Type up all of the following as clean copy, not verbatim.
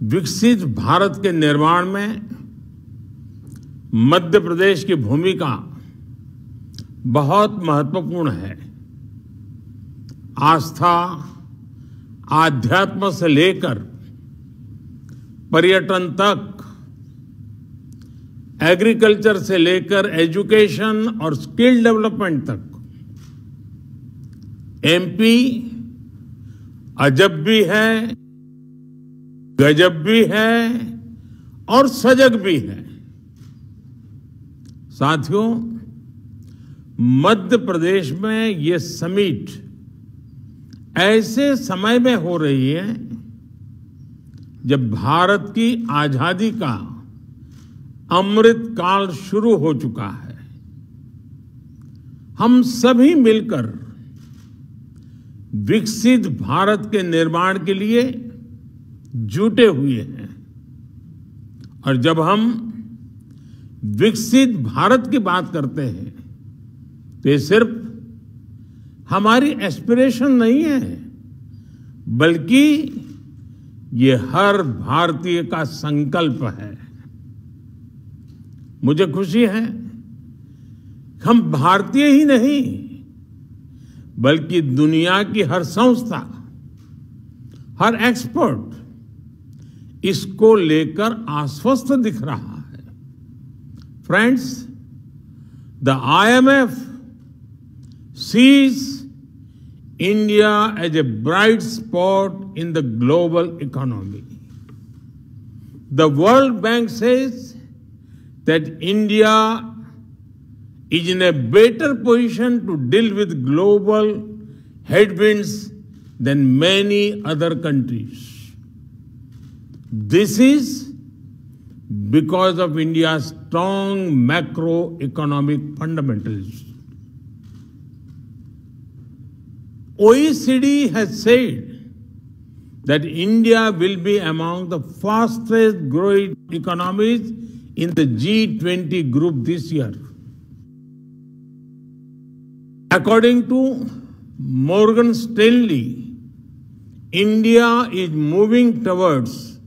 विकसित भारत के निर्माण में मध्य प्रदेश की भूमिका बहुत महत्वपूर्ण है। आस्था, आध्यात्म से लेकर पर्यटन तक, एग्रीकल्चर से लेकर एजुकेशन और स्किल डेवलपमेंट तक एमपी अजब भी है, गजब भी है और सजग भी है। साथियों, मध्य प्रदेश में ये समिट ऐसे समय में हो रही है जब भारत की आजादी का अमृत काल शुरू हो चुका है। हम सभी मिलकर विकसित भारत के निर्माण के लिए जुटे हुए हैं और जब हम विकसित भारत की बात करते हैं तो ये सिर्फ हमारी एस्पिरेशन नहीं है, बल्कि ये हर भारतीय का संकल्प है। मुझे खुशी है हम भारतीय ही नहीं बल्कि दुनिया की हर संस्था, हर एक्सपर्ट इसको लेकर आश्वस्त दिख रहा है। Friends, the IMF sees India as a bright spot in the global economy. The World Bank says that India is in a better position to deal with global headwinds than many other countries. This is because of India's strong macroeconomic fundamentals. OECD has said that India will be among the fastest growing economies in the G20 group this year. According to Morgan Stanley, India is moving towards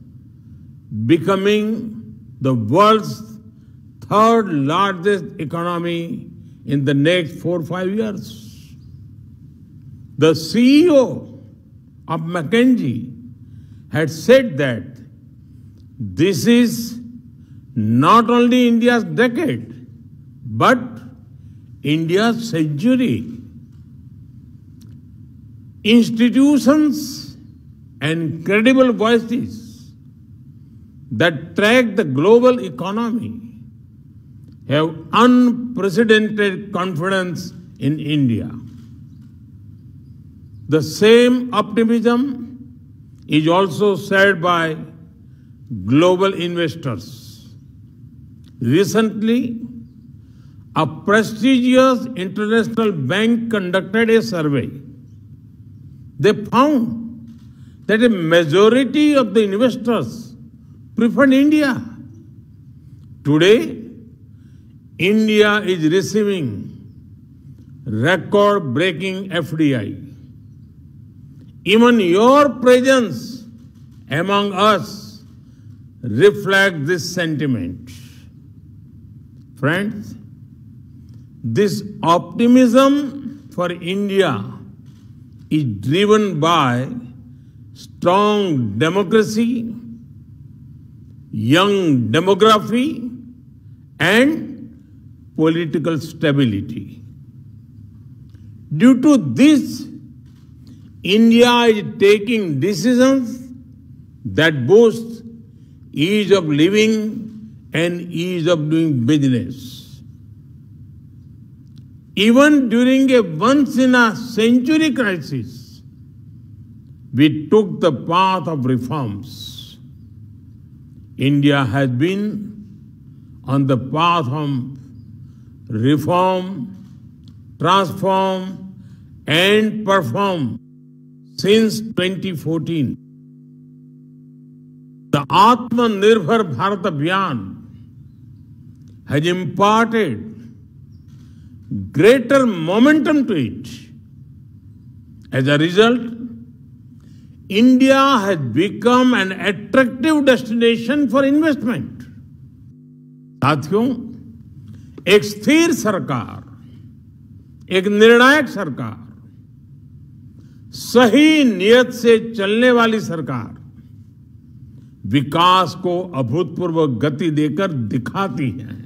becoming the world's third largest economy in the next 4 or 5 years. The CEO of McKinsey had said that this is not only India's decade, but India's century. Institutions and credible voices that track the global economy have unprecedented confidence in India. The same optimism is also shared by global investors. Recently, a prestigious international bank conducted a survey. They found that a majority of the investors preferred India. Today, India is receiving record-breaking FDI. Even your presence among us reflects this sentiment. Friends, this optimism for India is driven by strong democracy, young demography, and political stability. Due to this, India is taking decisions that boost ease of living and ease of doing business. Even during a once-in-a-century crisis, we took the path of reforms. India has been on the path of reform, transform, and perform since 2014. The Atmanirbhar Bharat Abhiyan has imparted greater momentum to it. As a result, India has become an attractive destination for investment. साथियों, एक स्थिर सरकार, एक निर्णायक सरकार, सही नियत से चलने वाली सरकार विकास को अभूतपूर्व गति देकर दिखाती है।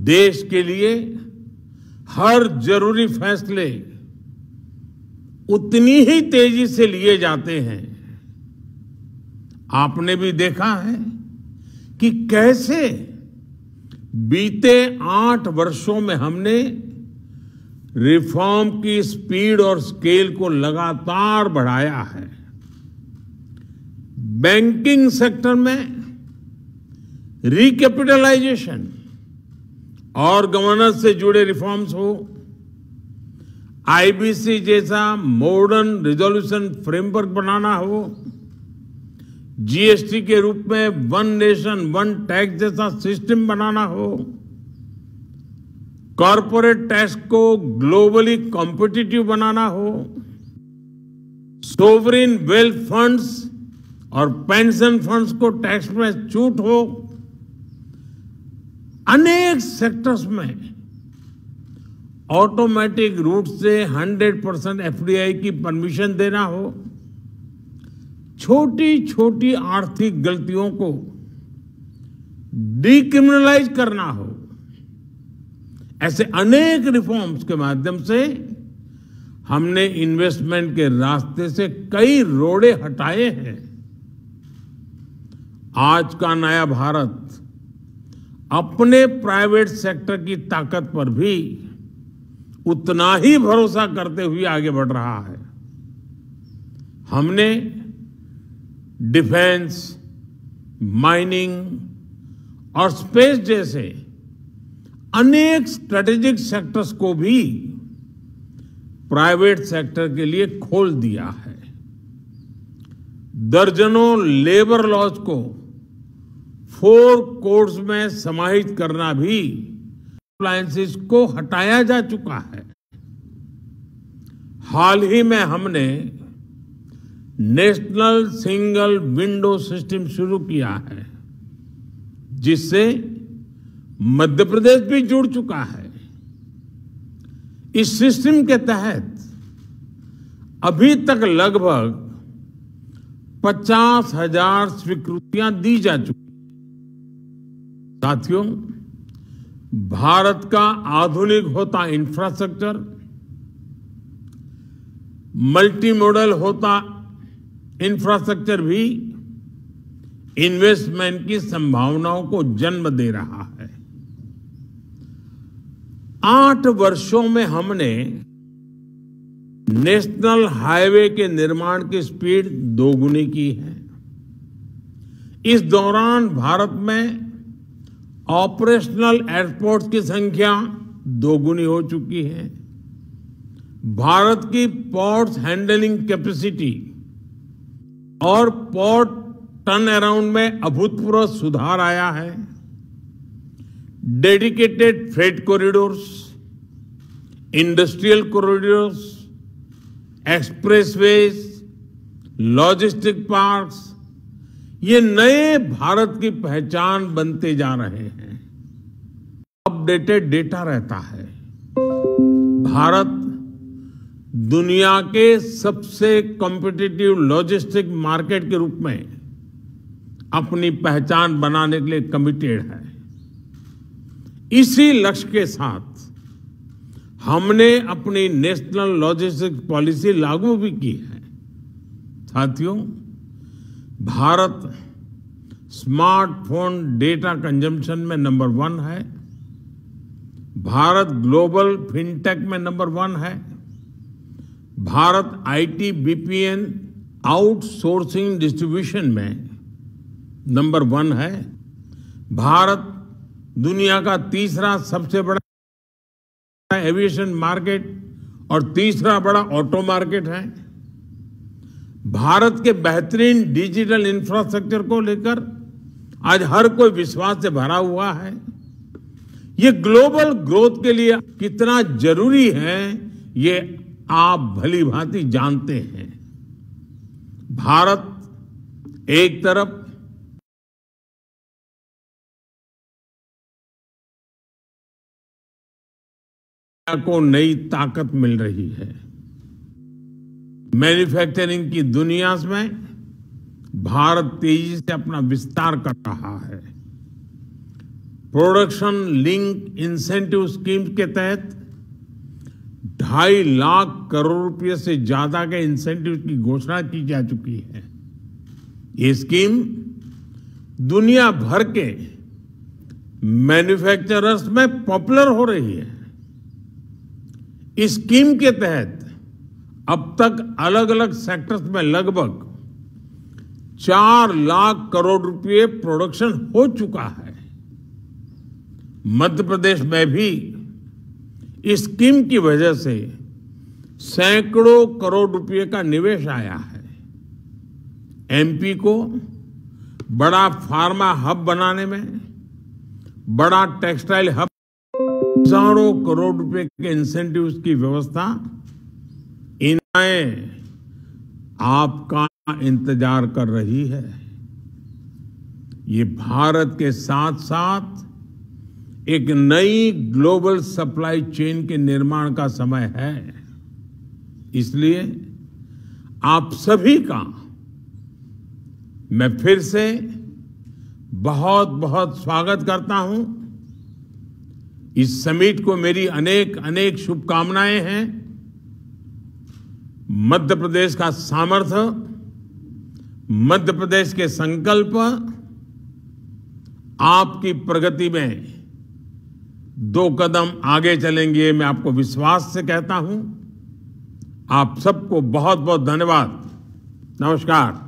देश के लिए हर जरूरी फैसले उतनी ही तेजी से लिए जाते हैं। आपने भी देखा है कि कैसे बीते 8 वर्षों में हमने रिफॉर्म की स्पीड और स्केल को लगातार बढ़ाया है। बैंकिंग सेक्टर में रिकैपिटलाइजेशन और गवर्नेंस से जुड़े रिफॉर्म्स हो, आईबीसी जैसा मॉडर्न रिजोल्यूशन फ्रेमवर्क बनाना हो, जीएसटी के रूप में वन नेशन वन टैक्स जैसा सिस्टम बनाना हो, कॉरपोरेट टैक्स को ग्लोबली कॉम्पिटिटिव बनाना हो, सोवरिन वेल्थ फंड्स और पेंशन फंड्स को टैक्स में छूट हो, अनेक सेक्टर्स में ऑटोमेटिक रूट से 100% एफडीआई की परमिशन देना हो, छोटी छोटी आर्थिक गलतियों को डिक्रिमिनलाइज करना हो, ऐसे अनेक रिफॉर्म्स के माध्यम से हमने इन्वेस्टमेंट के रास्ते से कई रोड़े हटाए हैं। आज का नया भारत अपने प्राइवेट सेक्टर की ताकत पर भी उतना ही भरोसा करते हुए आगे बढ़ रहा है। हमने डिफेंस, माइनिंग और स्पेस जैसे अनेक स्ट्रेटेजिक सेक्टर्स को भी प्राइवेट सेक्टर के लिए खोल दिया है। दर्जनों लेबर लॉज को 4 कोड्स में समाहित करना भी अप्लायंसेस को हटाया जा चुका है। हाल ही में हमने नेशनल सिंगल विंडो सिस्टम शुरू किया है, जिससे मध्य प्रदेश भी जुड़ चुका है। इस सिस्टम के तहत अभी तक लगभग 50,000 स्वीकृतियां दी जा चुकी। साथियों, भारत का आधुनिक होता इंफ्रास्ट्रक्चर, मल्टी मॉडल होता इंफ्रास्ट्रक्चर भी इन्वेस्टमेंट की संभावनाओं को जन्म दे रहा है। 8 वर्षों में हमने नेशनल हाईवे के निर्माण की स्पीड दोगुनी की है। इस दौरान भारत में ऑपरेशनल एयरपोर्ट्स की संख्या दोगुनी हो चुकी है। भारत की पोर्ट्स हैंडलिंग कैपेसिटी और पोर्ट टर्न अराउंड में अभूतपूर्व सुधार आया है। Dedicated freight corridors, industrial corridors, expressways, logistic parks, ये नए भारत की पहचान बनते जा रहे हैं। अपडेटेड डेटा रहता है। भारत दुनिया के सबसे कॉम्पिटिटिव लॉजिस्टिक मार्केट के रूप में अपनी पहचान बनाने के लिए कमिटेड है। इसी लक्ष्य के साथ हमने अपनी नेशनल लॉजिस्टिक्स पॉलिसी लागू भी की है। साथियों, भारत स्मार्टफोन डेटा कंजम्पशन में नंबर 1 है। भारत ग्लोबल फिनटेक में नंबर 1 है। Bharat IT BPN outsourcing distribution में नंबर 1 है। भारत दुनिया का तीसरा सबसे बड़ा एविएशन मार्केट और तीसरा बड़ा ऑटो मार्केट है। भारत के बेहतरीन डिजिटल इंफ्रास्ट्रक्चर को लेकर आज हर कोई विश्वास से भरा हुआ है। ये ग्लोबल ग्रोथ के लिए कितना जरूरी है, ये आप भली भांति जानते हैं। भारत एक तरफ को नई ताकत मिल रही है। मैन्युफैक्चरिंग की दुनिया में भारत तेजी से अपना विस्तार कर रहा है। प्रोडक्शन लिंक इंसेंटिव स्कीम के तहत 2.5 लाख करोड़ रुपए से ज्यादा के इंसेंटिव की घोषणा की जा चुकी है। ये स्कीम दुनिया भर के मैन्युफैक्चरर्स में पॉपुलर हो रही है। इस स्कीम के तहत अब तक अलग अलग सेक्टर्स में लगभग 4 लाख करोड़ रुपए प्रोडक्शन हो चुका है। मध्य प्रदेश में भी इस स्कीम की वजह से सैकड़ों करोड़ रुपए का निवेश आया है। एमपी को बड़ा फार्मा हब बनाने में, बड़ा टेक्सटाइल हब, हजारों करोड़ रुपए के इंसेंटिव्स की व्यवस्था इन्हें आपका इंतजार कर रही है। ये भारत के साथ साथ एक नई ग्लोबल सप्लाई चेन के निर्माण का समय है। इसलिए आप सभी का मैं फिर से बहुत बहुत स्वागत करता हूं। इस समिट को मेरी अनेक अनेक शुभकामनाएं हैं। मध्य प्रदेश का सामर्थ्य, मध्य प्रदेश के संकल्प आपकी प्रगति में 2 कदम आगे चलेंगे, मैं आपको विश्वास से कहता हूं। आप सबको बहुत बहुत धन्यवाद। नमस्कार।